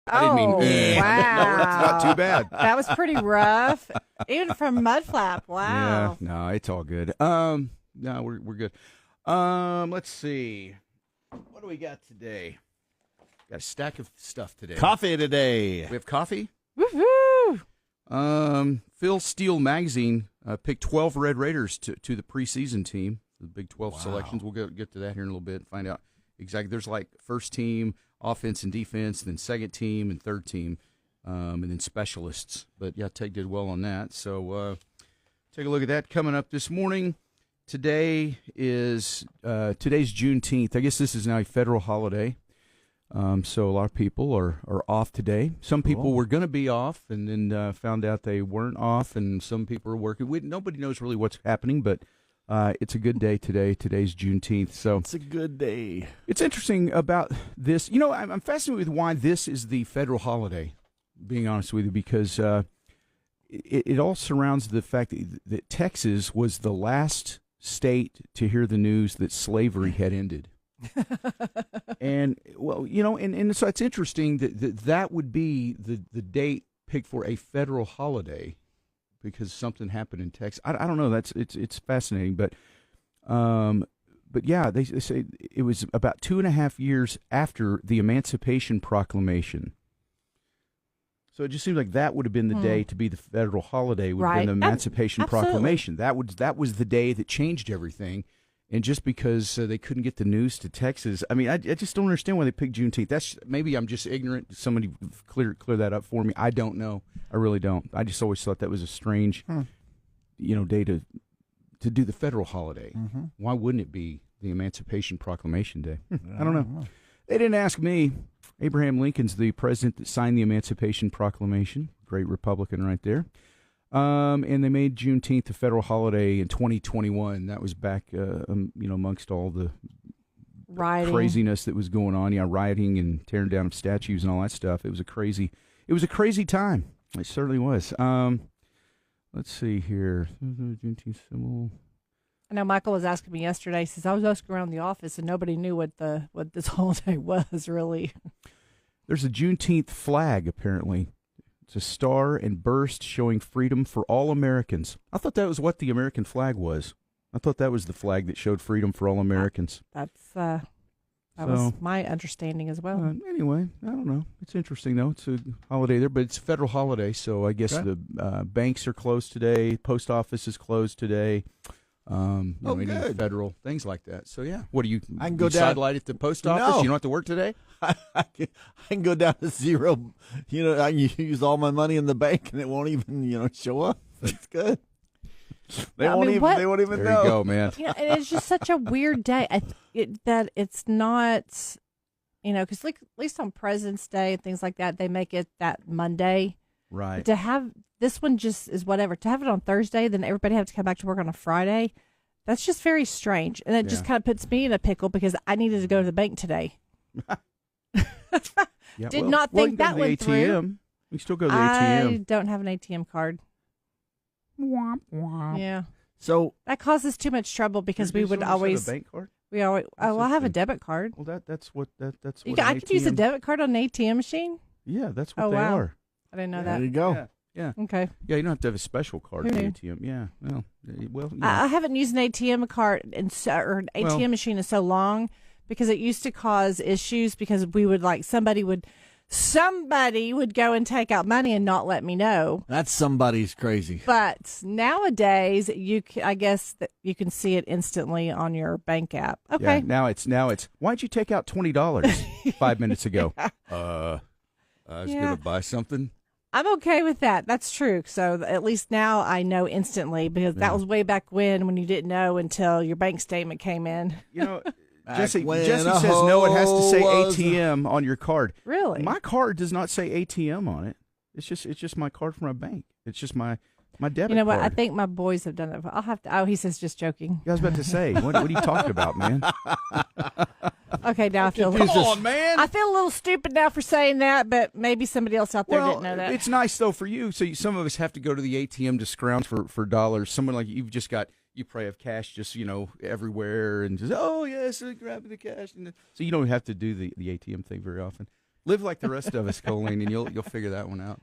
I didn't mean, wow. No, it's not too bad. That was pretty rough. Even from Mudflap. Wow. Yeah, no, it's all good. No, we're good. Let's see. What do we got today? Got a stack of stuff today. Coffee today. We have coffee? Woohoo! Phil Steele magazine picked 12 Red Raiders to the preseason team, the Big 12 selections. We'll get to that here in a little bit and find out exactly. There's like first team, offense and defense, then second team and third team, and then specialists. But, yeah, Ted did well on that. So take a look at that coming up this morning. Today's Juneteenth. I guess this is now a federal holiday. So a lot of people are off today. Some people were going to be off and then found out they weren't off, and some people are working. Nobody knows really what's happening, but it's a good day today. Today's Juneteenth. So it's a good day. It's interesting about this. You know, I'm fascinated with why this is the federal holiday, being honest with you, because it all surrounds the fact that Texas was the last state to hear the news that slavery had ended. And, well, you know, and so it's interesting that would be the date picked for a federal holiday because something happened in Texas. I don't know. It's fascinating, but yeah, they say it was about 2.5 years after the Emancipation Proclamation. So it just seems like that would have been the day to be the federal holiday. Would have been the Emancipation Proclamation. That was the day that changed everything. And just because they couldn't get the news to Texas, I mean, I just don't understand why they picked Juneteenth. Maybe I'm just ignorant. Somebody clear that up for me. I don't know. I really don't. I just always thought that was a strange, day to do the federal holiday. Mm-hmm. Why wouldn't it be the Emancipation Proclamation Day? I don't know. They didn't ask me. Abraham Lincoln's the president that signed the Emancipation Proclamation. Great Republican right there. And they made Juneteenth a federal holiday in 2021. That was back, amongst all the craziness that was going on. Yeah, rioting and tearing down of statues and all that stuff. It was a crazy time. It certainly was. Let's see here. Juneteenth symbol. I know Michael was asking me yesterday. He says, I was asking around the office and nobody knew what this holiday was, really. There's a Juneteenth flag, apparently. It's a star and burst showing freedom for all Americans. I thought that was what the American flag was. I thought that was the flag that showed freedom for all Americans. That was my understanding as well. Anyway, I don't know. It's interesting, though. It's a holiday there, but it's a federal holiday, so I guess the banks are closed today. Post office is closed today. Good. Federal things like that. So yeah, what do you? I can go down sidelight at the post office. No. You don't have to work today. I can go down to zero. You know, I use all my money in the bank and it won't even show up. That's good. They won't even know. There you go, man. And it's just such a weird day that it's not, because at least on President's Day and things like that, they make it that Monday. Right. But to have this one just is whatever. To have it on Thursday, then everybody have to come back to work on a Friday. That's just very strange. And it just kind of puts me in a pickle because I needed to go to the bank today. Did not think that went ATM. through. We still go to the ATM. I don't have an ATM card. Womp, womp. Yeah. So that causes too much trouble because we would always have a bank card. I have a debit card. Well, that's what. I could use a debit card on an ATM machine. Yeah, that's what they are. I didn't know that. There you go. Yeah. Okay. Yeah, you don't have to have a special card for the ATM. Yeah. Well. I haven't used an ATM card or an ATM machine in so long because it used to cause issues because we would somebody would go and take out money and not let me know. That's somebody's crazy. But nowadays, I guess that you can see it instantly on your bank app. Okay. Yeah, now it's. Why'd you take out $20 5 minutes ago? I was gonna buy something. I'm okay with that. That's true. So at least now I know instantly because that was way back when you didn't know until your bank statement came in. Jesse says no, it has to say ATM on your card. Really? My card does not say ATM on it. It's just my card from my bank. It's just my debit card. You know what? I think my boys have done it. I'll have to. Oh, he says just joking. I was about to say, what are you talking about, man? Okay, now I feel. Come on, man. I feel a little stupid now for saying that, but maybe somebody else out there didn't know that. It's nice though for you. So some of us have to go to the ATM to scrounge for dollars. Someone like you've just got. You probably have cash just, everywhere and just, grab the cash. So you don't have to do the ATM thing very often. Live like the rest of us, Colleen, and you'll figure that one out.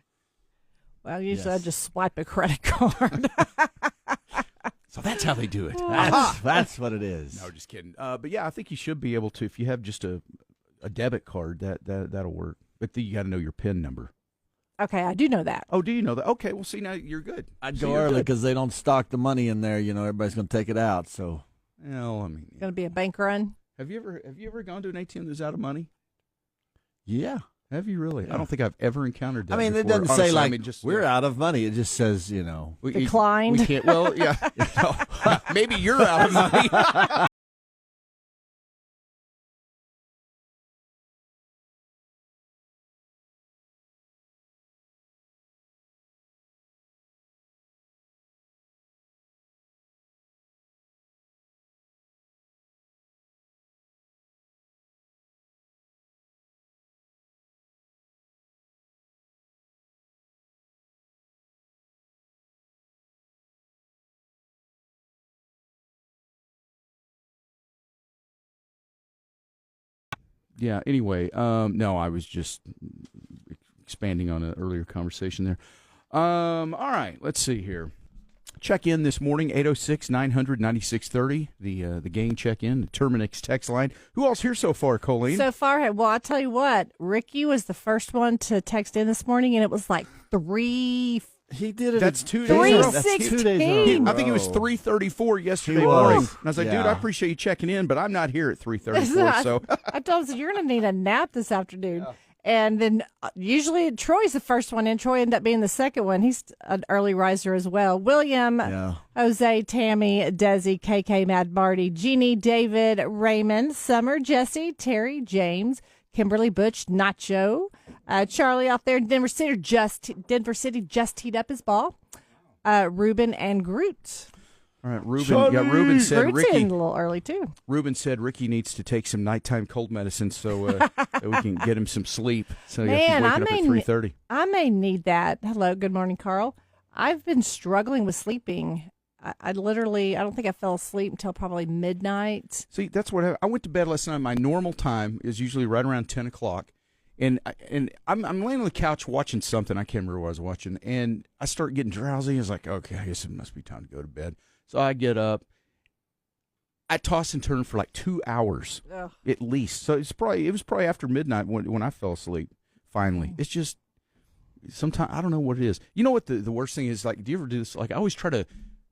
Well, usually I just swipe a credit card. So that's how they do it. That's what it is. No, just kidding. But yeah, I think you should be able to, if you have just a debit card, that'll work. But you got to know your PIN number. Okay, I do know that. Oh, do you know that? Okay, well, see, now you're good. I'd go early because they don't stock the money in there. Everybody's going to take it out. So, well, I mean, going to be a bank run. Have you ever gone to an ATM that's out of money? Yeah. Have you really? Yeah. I don't think I've ever encountered that. I mean, before. it doesn't say Honestly, just we're out of money. It just says declined. We can't. Well, yeah. Maybe you're out of money. Yeah, anyway, no, I was just expanding on an earlier conversation there. All right, let's see here. Check in this morning, 806-900-9630, the gang check-in, the Terminix text line. Who else here so far, Colleen? So far, well, I'll tell you what, Ricky was the first one to text in this morning, and it was like 3. He did it. That's 2 days ago. That's 2 days in a row. I think it was 3:34 yesterday morning. And I was like, dude, I appreciate you checking in, but I'm not here at 3:34. So I told him, you're going to need a nap this afternoon. Yeah. And then usually Troy's the first one, and Troy ended up being the second one. He's an early riser as well. William, Jose, Tammy, Desi, KK, Mad Marty, Jeannie, David, Raymond, Summer, Jesse, Terry, James, Kimberly, Butch, Nacho, Charlie out there in Denver City just teed up his ball. Ruben and Groot. All right, Ruben. Charlie. Yeah, Ruben said Groot's Ricky. in a little early too. Ruben said Ricky needs to take some nighttime cold medicine so that we can get him some sleep. So you have to wake up at 3:30. I may need that. Hello, good morning, Carl. I've been struggling with sleeping. I don't think I fell asleep until probably midnight. See, that's what I went to bed last night. My normal time is usually right around 10 o'clock. And I'm laying on the couch watching something. I can't remember what I was watching. And I start getting drowsy. I was like, okay, I guess it must be time to go to bed. So I get up. I toss and turn for like 2 hours at least. So it was probably after midnight when I fell asleep, finally. It's just, sometimes, I don't know what it is. You know what the worst thing is? Like, do you ever do this? Like, I always try to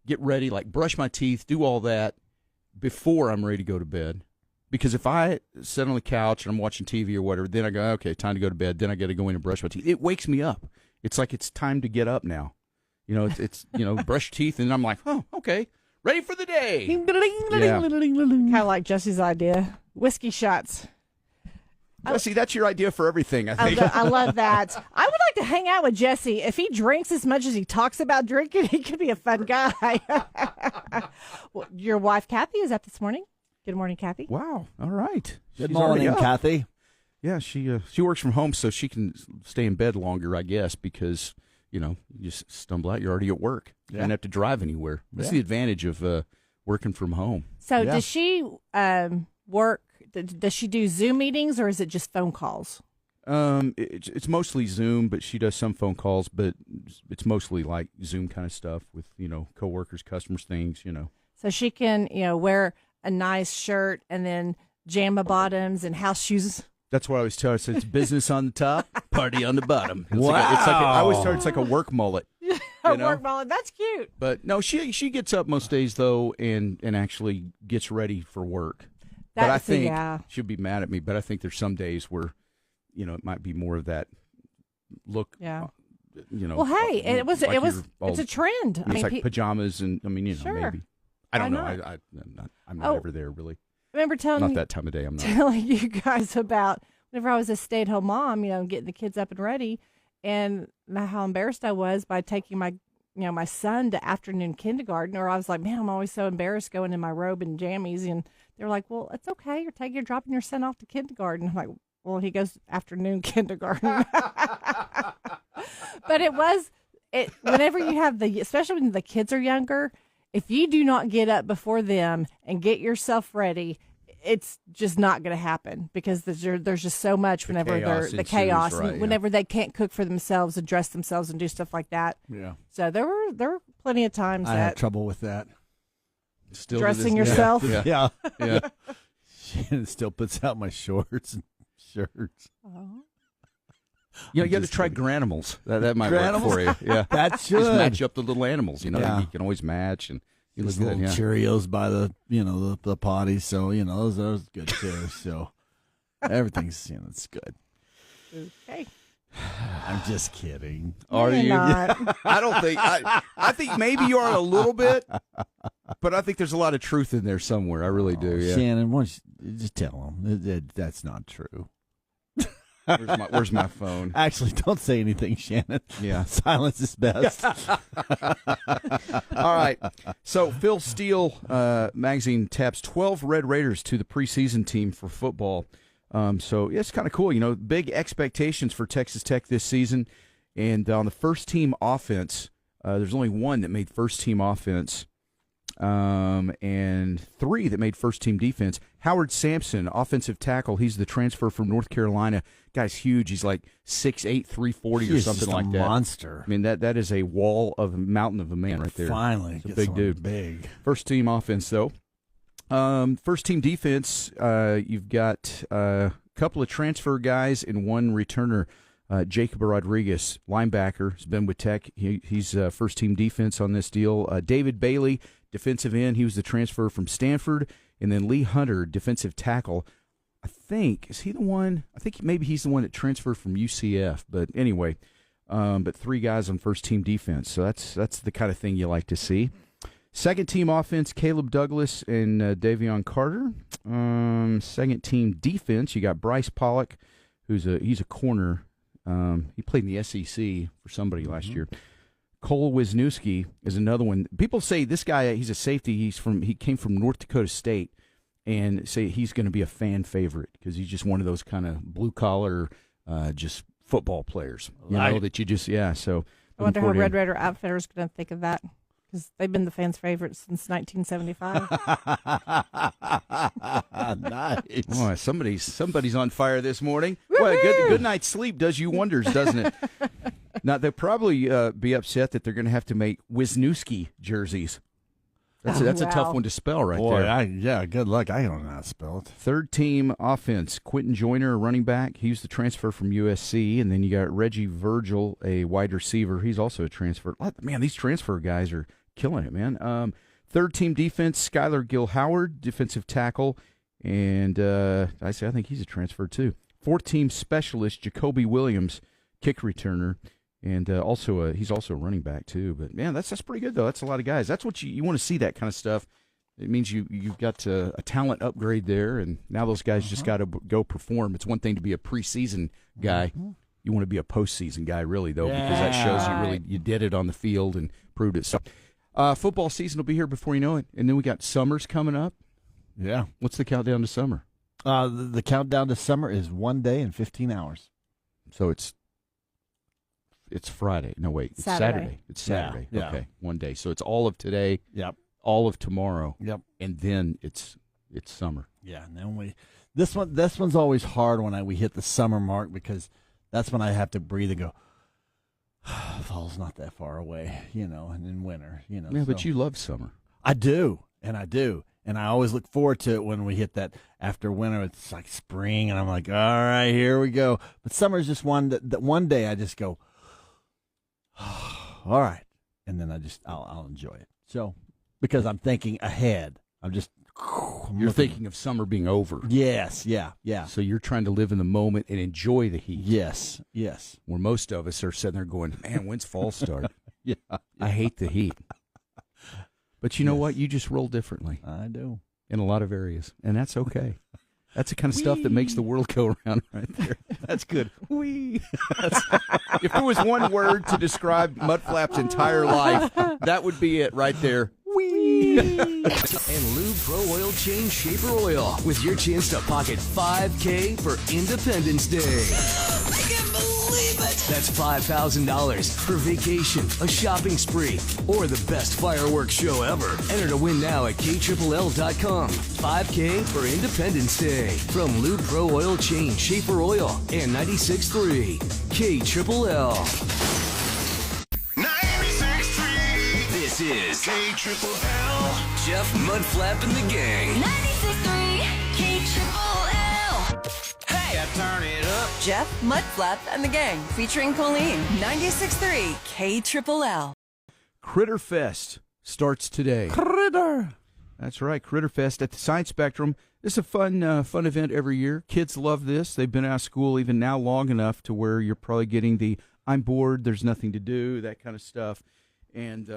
get ready, like brush my teeth, do all that before I'm ready to go to bed. Because if I sit on the couch and I'm watching TV or whatever, then I go, okay, time to go to bed. Then I got to go in and brush my teeth. It wakes me up. It's like it's time to get up now. It's brush teeth, and I'm like, oh, okay, ready for the day. Kind of like Jesse's idea. Whiskey shots. Jesse, that's your idea for everything, I think. I love that. I would like to hang out with Jesse. If he drinks as much as he talks about drinking, he could be a fun guy. Well, your wife, Kathy, is up this morning. Good morning, Kathy. Wow. All right. Good morning, Kathy. Yeah, she works from home, so she can stay in bed longer, I guess, because, you just stumble out. You're already at work. You don't have to drive anywhere. That's the advantage of working from home. So does she work? Does she do Zoom meetings, or is it just phone calls? It's mostly Zoom, but she does some phone calls, but it's mostly like Zoom kind of stuff with, coworkers, customers, things, So she can, wear a nice shirt and then jamma bottoms and house shoes. That's what I always tell her. I said, it's business on the top, party on the bottom. Wow. I always tell her it's like a work mullet. Work mullet. That's cute. But no, she gets up most days, though, and actually gets ready for work. But I think she'll be mad at me, but I think there's some days where, it might be more of that look. Yeah. Well, hey, it's a trend. It's like pajamas and, sure. maybe. I don't know. I'm not ever there, really. I remember not that time of day. I'm not telling you guys about whenever I was a stay-at-home mom, getting the kids up and ready, and how embarrassed I was by taking my son to afternoon kindergarten. Or I was like, man, I'm always so embarrassed going in my robe and jammies. And they're like, well, it's okay. You're dropping your son off to kindergarten. I'm like, well, he goes afternoon kindergarten. But whenever you have especially when the kids are younger, if you do not get up before them and get yourself ready, it's just not going to happen because there's just so much whenever the chaos, right, whenever they can't cook for themselves and dress themselves and do stuff like that. Yeah. So there were plenty of times I that had trouble with that. Still dressing yourself. Yeah. Shannon still puts out my shorts and shirts. Oh. Yeah, you got to try Granimals. That might work for you. Yeah, that should just match up the little animals. You know, Yeah. you can always match and you look Those good. little Yeah. Cheerios by the potty, so those are good too. So everything's it's good. Okay. I'm just kidding. Are You're you? not. I don't think. I think maybe you are a little bit, but I think there's a lot of truth in there somewhere. I really do. Yeah. Shannon, why don't you just tell them that's not true. Where's my phone? Actually, don't say anything, Shannon. Yeah. Silence is best. All right. So Phil Steele magazine taps 12 Red Raiders to the preseason team for football. So it's kind of cool. Big expectations for Texas Tech this season. And on the first team offense, there's only one that made first team offense. And 3 that made first team defense. Howard Sampson, offensive tackle. He's the transfer from North Carolina. Guy's huge. He's like 6'8", 340 or something like that. Monster. I mean, that is a mountain of a man right there. Finally, it's a big dude. Big. First team offense, though. First team defense, you've got a couple of transfer guys and one returner. Jacob Rodriguez, linebacker, has been with Tech. He's first team defense on this deal. David Bailey, defensive end. He was the transfer from Stanford. And then Lee Hunter, defensive tackle. Is he the one? I think maybe he's the one that transferred from UCF. But anyway, but 3 guys on first team defense. So that's the kind of thing you like to see. Second team offense, Caleb Douglas and Davion Carter. Second team defense, you got Bryce Pollock, he's a corner. He played in the SEC for somebody last year. Cole Wisniewski is another one. People say this guy, he's a safety. He came from North Dakota State, and say he's going to be a fan favorite because he's just one of those kind of blue collar, just football players. That you just So I wonder how Red Raider Outfitters is going to think of that because they've been the fans' favorite since 1975. Nice. Boy, somebody's on fire this morning. Boy, a good night's sleep does you wonders, doesn't it? Now, they'll probably be upset that they're going to have to make Wisniewski jerseys. That's a tough one to spell right there. Good luck. I don't know how to spell it. Third team offense, Quentin Joyner, running back. He was the transfer from USC. And then you got Reggie Virgil, a wide receiver. He's also a transfer. Man, these transfer guys are killing it, man. Third team defense, Skylar Gill-Howard, defensive tackle. And I think he's a transfer too. Fourth team specialist, Jacoby Williams, kick returner. And he's also a running back too. But man, that's pretty good though. That's a lot of guys. That's what you want to see, that kind of stuff. It means you've got a talent upgrade there, and now those guys just got to go perform. It's one thing to be a preseason guy. You want to be a postseason guy, really though, because that shows you did it on the field and proved it. So, football season will be here before you know it, and then we got summers coming up. Yeah. What's the countdown to summer? The countdown to summer is 1 day and 15 hours. So it's Friday. No, wait. It's Saturday. It's Saturday. Yeah. Okay. 1 day. So it's all of today. Yep. All of tomorrow. Yep. And then it's summer. Yeah. And then this one's always hard when we hit the summer mark because that's when I have to breathe and go, fall's not that far away, and then winter, Yeah, but you love summer. I do. And I always look forward to it when we hit that after winter. It's like spring, and I'm like, all right, here we go. But summer is just one day I just go, all right, and then I'll enjoy it. So because I'm thinking ahead, You're thinking of summer being over. Yes, yeah. So you're trying to live in the moment and enjoy the heat. Yes. Where most of us are sitting there going, man, when's fall start? Yeah. I hate the heat. But you know what? You just roll differently. I do. In a lot of areas, and that's okay. That's the kind of stuff that makes the world go around right there. That's good. Wee. If there was one word to describe Mudflap's entire life, that would be it right there. Wee. And Lube Pro Oil Change Shaper Oil with your chance to pocket $5K for Independence Day. I can't believe it. That's $5,000 for vacation, a shopping spree, or the best fireworks show ever. Enter to win now at KLLL.com. 5K for Independence Day from Lube Pro Oil Change Shaper Oil and 96.3 KLLL. 96.3. This is KLLL. Jeff Mudflap and the Gang. 96.3 KLLL. Hey, turn it up. Jeff, Mudflap, and the Gang, featuring Colleen. 96.3 KLLL. Critter Fest starts today. Critter. That's right, Critter Fest at the Science Spectrum. This is a fun event every year. Kids love this. They've been out of school even now long enough to where you're probably getting the "I'm bored, there's nothing to do," that kind of stuff. And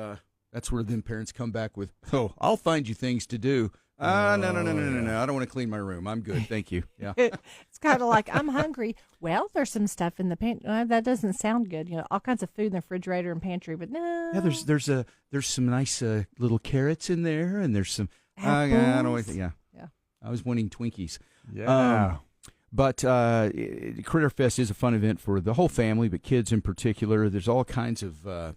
that's where then parents come back with, "Oh, I'll find you things to do." No. I don't want to clean my room. I'm good, thank you. Yeah. It's kind of like, I'm hungry. Well, there's some stuff in the pantry. That doesn't sound good. All kinds of food in the refrigerator and pantry, but no. Yeah, there's some nice little carrots in there, and there's some. I don't want to. Yeah. I was wanting Twinkies. Yeah. But Critter Fest is a fun event for the whole family, but kids in particular. There's all kinds of.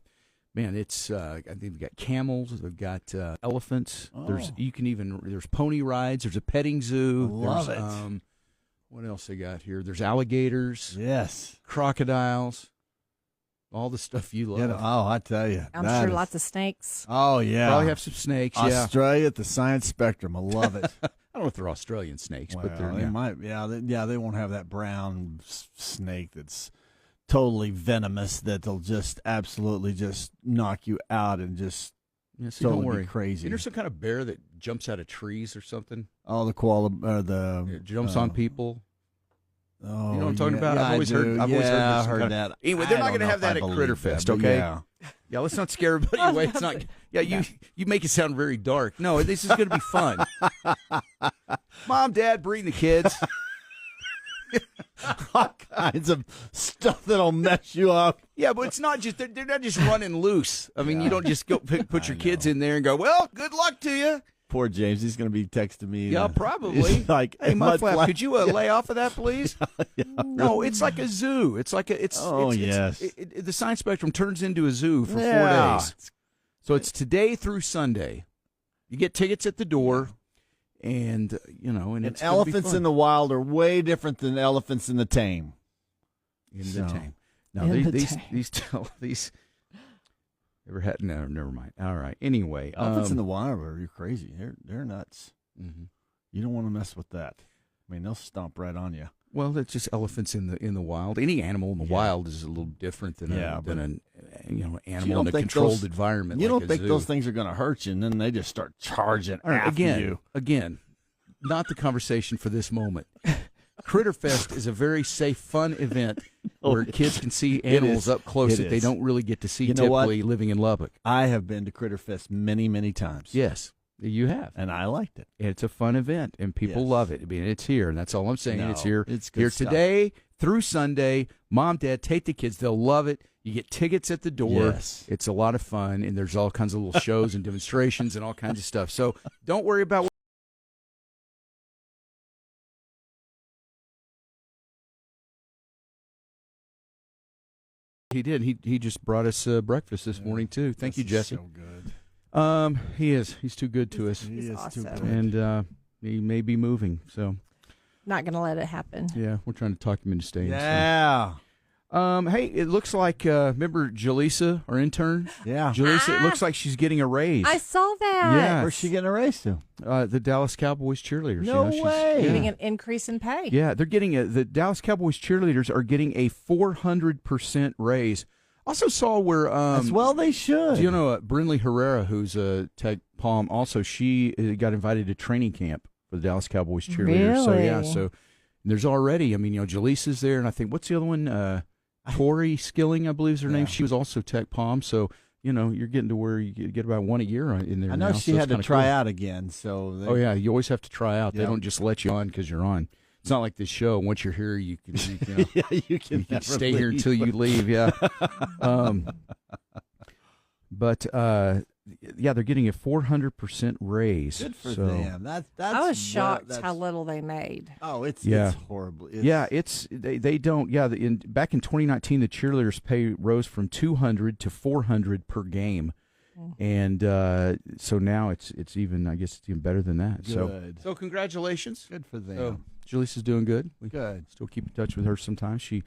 It's I think they've got camels, they've got elephants. Oh. There's pony rides. There's a petting zoo. Love there's, it. What else they got here? There's alligators. Yes. Crocodiles. All the stuff you love. I tell you. I'm sure lots of snakes. Oh, yeah. Probably have some snakes. Yeah. Australia at the Science Spectrum. I love it. I don't know if they're Australian snakes, but they might. Yeah, they won't have that brown snake that's totally venomous that'll just absolutely just knock you out and just don't worry. Crazy. There's some kind of bear that jumps out of trees or something. Oh, the koala, it jumps on people. Oh, you know what I'm talking about? Yeah, I've always heard that. Anyway, they're not going to have that at Critter Fest, okay? Yeah, let's not scare everybody away. It's not. Yeah, you make it sound very dark. No, this is going to be fun. Mom, Dad, bring the kids. All kinds of stuff that'll mess you up. Yeah, but it's not just they're not just running loose. I mean, you don't just go put your kids in there and go, "Well, good luck to you." Poor James, he's going to be texting me. Yeah, probably. Like, hey, Mudflap, could you lay off of that, please? No, it's like a zoo. It's like the Science Spectrum turns into a zoo for 4 days. So it's today through Sunday. You get tickets at the door, and it's elephants in the wild are way different than elephants in the tame. The tame. Now these. Ever had? No, never mind. All right. Anyway, elephants in the wild are crazy. They're nuts. Mm-hmm. You don't want to mess with that. I mean, they'll stomp right on you. Well, it's just elephants in the wild. Any animal in the wild is a little different than an animal in a controlled environment. You don't think those things are going to hurt you, and then they just start charging after you. Again, not the conversation for this moment. Critter Fest is a very safe, fun event where kids can see animals up close that they don't really get to see typically living in Lubbock. I have been to Critter Fest many, many times. Yes, you have. And I liked it. It's a fun event, and people love it. I mean, it's here, and that's all I'm saying. It's here. It's here stuff. Today through Sunday. Mom, Dad, take the kids. They'll love it. You get tickets at the door. Yes. It's a lot of fun, and there's all kinds of little shows and demonstrations and all kinds of stuff. So don't worry about He did. He just brought us breakfast this morning too. Thank you, Jesse. So good. He is. He's too good to us. He's awesome. Too good. And he may be moving. So not going to let it happen. Yeah, we're trying to talk him into staying. Yeah. Hey, it looks like remember Jaleesa, our intern? Yeah. Jaleesa, it looks like she's getting a raise. I saw that. Yeah. Where's she getting a raise to? The Dallas Cowboys cheerleaders. No way. She's getting an increase in pay. Yeah, they're getting the Dallas Cowboys cheerleaders are getting a 400% raise. Also saw where as well they should. You know, Brinley Herrera, who's a Tech Palm, also she got invited to training camp for the Dallas Cowboys cheerleaders. Really? So there's already. I mean, Jaleesa's there, and I think what's the other one? Tori Skilling, I believe is her name. She was also Tech Palm. So you're getting to where you get about one a year in there. I know now, she had to try out again. So you always have to try out. They don't just let you on because you're on. It's not like this show. Once you're here, you can you can stay here until you leave. Yeah. But they're getting a 400% raise. Good for so. them. That's. I was shocked how little they made. Oh, it's horrible. They don't. Yeah, back in 2019, the cheerleaders' pay rose from $200 to $400 per game. And so now it's even, I guess it's even better than that. Good. So congratulations. Good for them. So Jaleesa's doing good. We Good. still keep in touch with her sometimes. She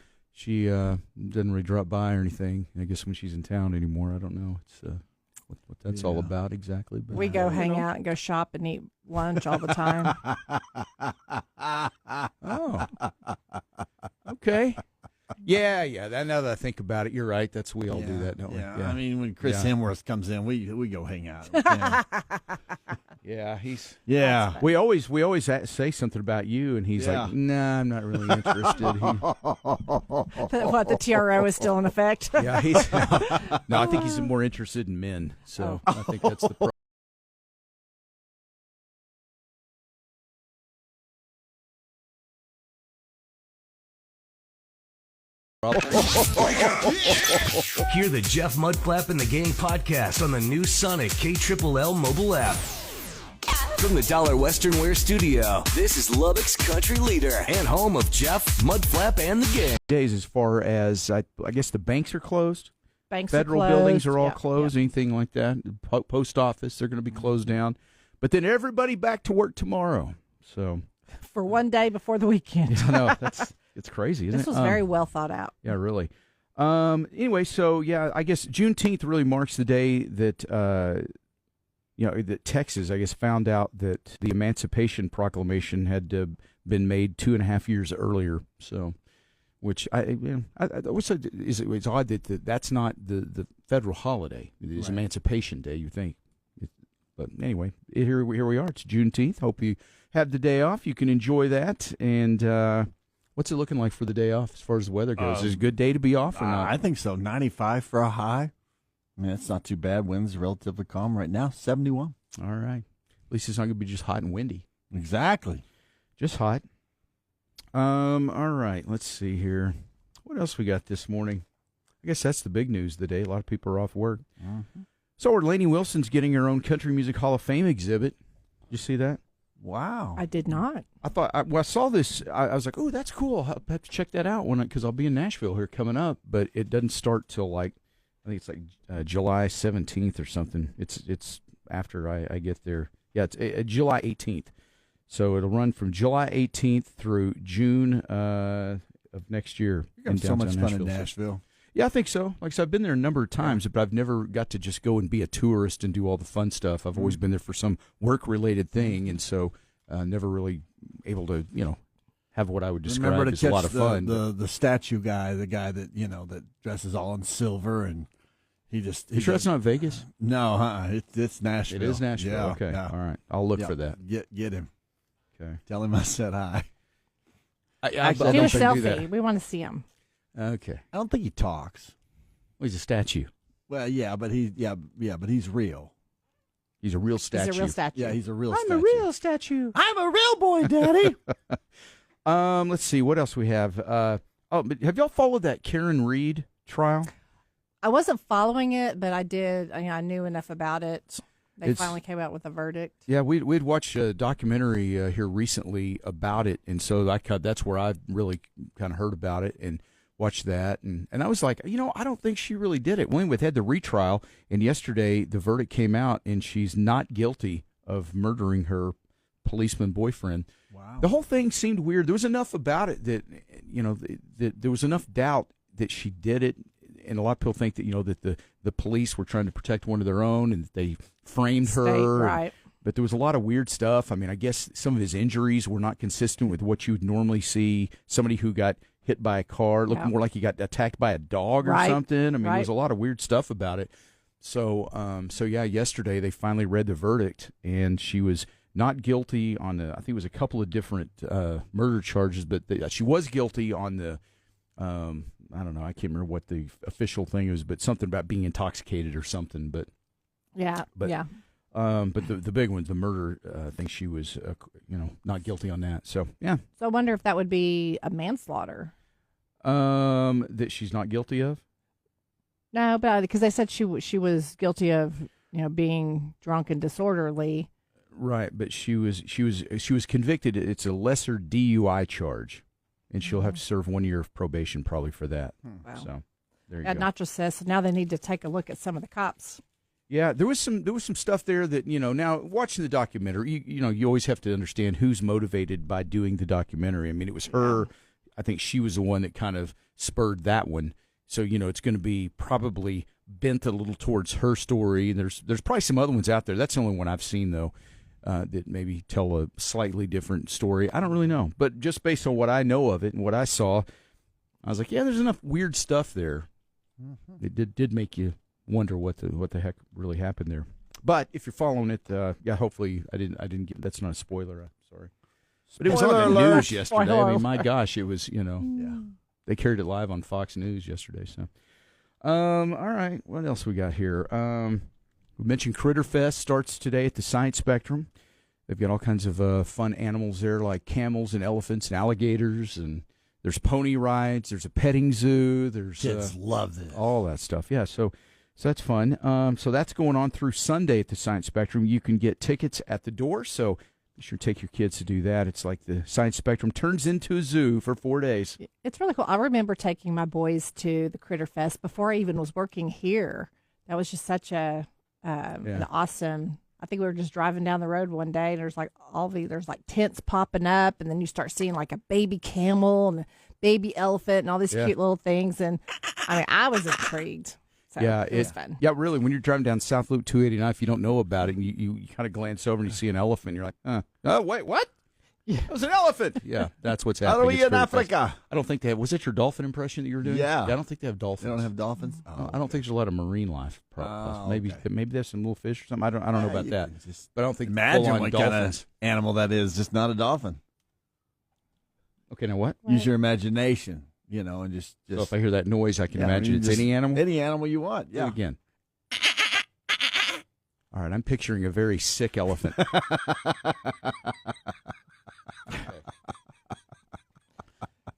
doesn't really drop by or anything. I guess when she's in town anymore, I don't know. It's what that's all about exactly. But, we go hang out and go shop and eat lunch all the time. Oh. Okay. Yeah. Now that I think about it, you're right. We all do that, don't we? Yeah. I mean, when Chris Hemsworth comes in, we go hang out. Yeah, We always say something about you, and he's like, "Nah, I'm not really interested." What, the TRO is still in effect? Yeah, no, I think he's more interested in men. So I think that's the problem. Hear the Jeff Mudflap and the Gang podcast on the new Sonic KLLL mobile app. From the Dollar Western Wear Studio, this is Lubbock's country leader and home of Jeff, Mudflap, and the Gang. Days as far as, I guess the banks are closed. are Federal closed. buildings are all closed, anything like that. Post office, they're going to be closed down. But then everybody back to work tomorrow. So For one day before the weekend. I know, it's crazy, isn't it? This was very well thought out. Yeah, really. Anyway, so I guess Juneteenth really marks the day that that Texas, I guess, found out that the Emancipation Proclamation had been made 2.5 years earlier. So, which I wish it's odd that that's not the federal holiday. It is Emancipation Day, you think. But anyway, here we are. It's Juneteenth. Hope you have the day off. You can enjoy that. And what's it looking like for the day off as far as the weather goes? Is it a good day to be off or not? I think so. 95 for a high. I mean, it's not too bad. Winds relatively calm right now. 71. All right. At least it's not going to be just hot and windy. Exactly. Just hot. All right. Let's see here. What else we got this morning? I guess that's the big news of the day. A lot of people are off work. Mm-hmm. So Lainey Wilson's getting her own Country Music Hall of Fame exhibit. Did you see that? Wow. I did not. I thought I saw this. I was like, oh, that's cool. I'll have to check that out because I'll be in Nashville here coming up. But it doesn't start till I think it's July 17th or something. It's after I get there. Yeah, it's July 18th. So it'll run from July 18th through June of next year. You're going to have so much fun in Nashville. Yeah, I think so. Like I said, I've been there a number of times, but I've never got to just go and be a tourist and do all the fun stuff. I've always been there for some work-related thing, and so never really able to, have what I would describe as a lot of fun. The statue guy, the guy that that dresses all in silver, and he just. You sure that's not Vegas? No, it's Nashville. It is Nashville. Yeah, okay, yeah. All right. I'll look for that. Get him. Okay. Tell him I said hi. I Get a selfie. We want to see him. Okay. I don't think he talks. Well, he's a statue. Well, yeah, but he's real. He's a real statue. He's a real statue. Yeah, he's a real statue. I'm a real statue. I'm a real boy, Daddy. Let's see what else we have. But have y'all followed that Karen Reed trial? I wasn't following it, but I did. I knew enough about it. They finally came out with a verdict. Yeah, we'd watched a documentary here recently about it, and so that's where I really kind of heard about it and watched that, and I was like, I don't think she really did it. We've had the retrial, and yesterday the verdict came out, and she's not guilty of murdering her policeman boyfriend. Wow. The whole thing seemed weird. There was enough about it that that there was enough doubt that she did it, and a lot of people think that that the police were trying to protect one of their own, and that they framed her. Right. But there was a lot of weird stuff. I mean, I guess some of his injuries were not consistent with what you would normally see. Somebody who got hit by a car looked more like he got attacked by a dog or something. I mean, there was a lot of weird stuff about it. So, yesterday they finally read the verdict, and she was not guilty on I think it was a couple of different murder charges, but she was guilty on the, I don't know, I can't remember what the official thing was, but something about being intoxicated or something. But the big one, the murder thing, she was, not guilty on that. So, yeah. So I wonder if that would be a manslaughter. That she's not guilty of? No, but because they said she was guilty of being drunk and disorderly. Right, but she was convicted. It's a lesser DUI charge, and she'll have to serve 1 year of probation probably for that. Wow. So there you go. Nacho says now they need to take a look at some of the cops. Yeah, there was some stuff there that now watching the documentary, you always have to understand who's motivated by doing the documentary. I mean, it was her. I think she was the one that kind of spurred that one. So it's going to be probably bent a little towards her story. There's probably some other ones out there. That's the only one I've seen though. That maybe tell a slightly different story. I don't really know. But just based on what I know of it and what I saw, I was like, yeah, there's enough weird stuff there. Mm-hmm. It did make you wonder what the heck really happened there. But if you're following it, hopefully I didn't get, that's not a spoiler. I'm sorry. But it was on the news yesterday. Spoiler. I mean, my gosh, it was, they carried it live on Fox News yesterday. So, all right, what else we got here? We mentioned Critter Fest starts today at the Science Spectrum. They've got all kinds of fun animals there, like camels and elephants and alligators, and there's pony rides. There's a petting zoo. There's kids love this. All that stuff. Yeah, so that's fun. So that's going on through Sunday at the Science Spectrum. You can get tickets at the door, so be sure to take your kids to do that. It's like the Science Spectrum turns into a zoo for 4 days. It's really cool. I remember taking my boys to the Critter Fest before I even was working here. That was just such an awesome. I think we were just driving down the road one day, and there's like tents popping up, and then you start seeing like a baby camel and a baby elephant and all these cute little things. And I mean, I was intrigued. So it was fun. Yeah, really. When you're driving down South Loop 289, if you don't know about it, and you kind of glance over and you see an elephant, you're like, oh wait, what? Yeah. It was an elephant. Yeah, that's what's happening. How are we in Africa? I don't think they have. Was it your dolphin impression that you were doing? Yeah. I don't think they have dolphins. They don't have dolphins? Oh, I don't think there's a lot of marine life. Maybe there's some little fish or something. I don't know about that. But I don't think imagine what dolphins. Kind of animal that is. Just not a dolphin. Okay, now what? Use your imagination, and just. So if I hear that noise, I can imagine it's any animal? Any animal you want, yeah. Do it again. All right, I'm picturing a very sick elephant.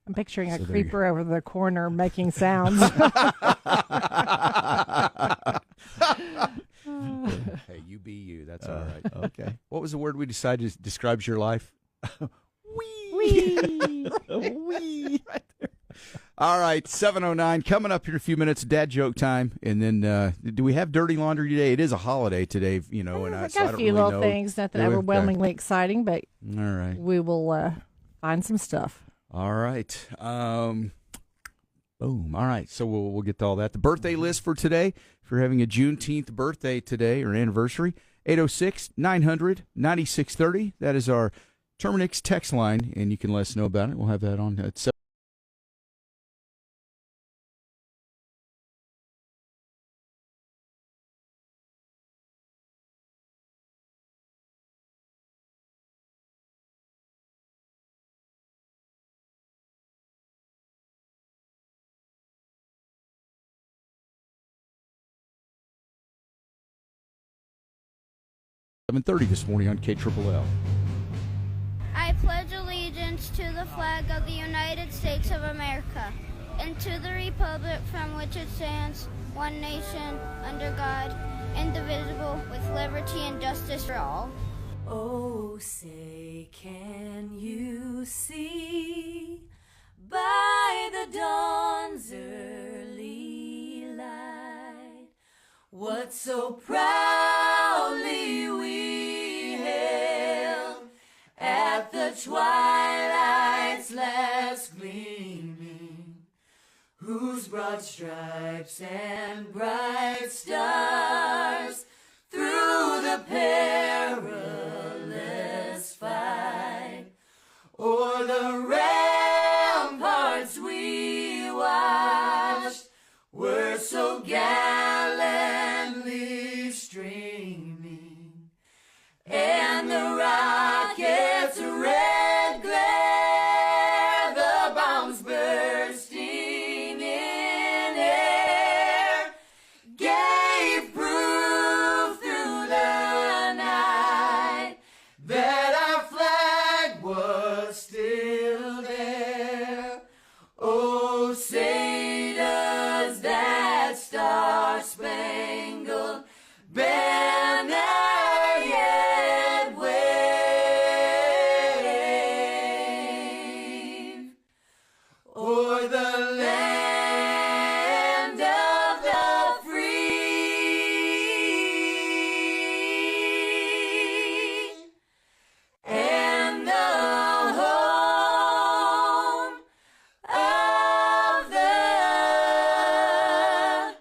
I'm picturing a creeper over the corner making sounds. Hey, you be you. That's all right. Okay. What was the word we decided describes your life? Wee. Wee. Right there. All right, 7:09 coming up here in a few minutes. Dad joke time, and then do we have dirty laundry today? It is a holiday today, and I got a few little things, nothing overwhelmingly exciting, but all right, we will find some stuff. All right, boom. All right, so we'll get to all that. The birthday list for today. If you're having a Juneteenth birthday today or anniversary, 806-900-9630. That is our Terminix text line, and you can let us know about it. We'll have that on at 7. .30 this morning on KLLL. I pledge allegiance to the flag of the United States of America and to the republic from which it stands, one nation, under God, indivisible, with liberty and justice for all. Oh, say, can you see by the dawn's early light what so proudly we hailed at the twilight's last gleaming, whose broad stripes and bright stars through the perilous fight o'er the ramparts we watched were so gallantly streaming, and the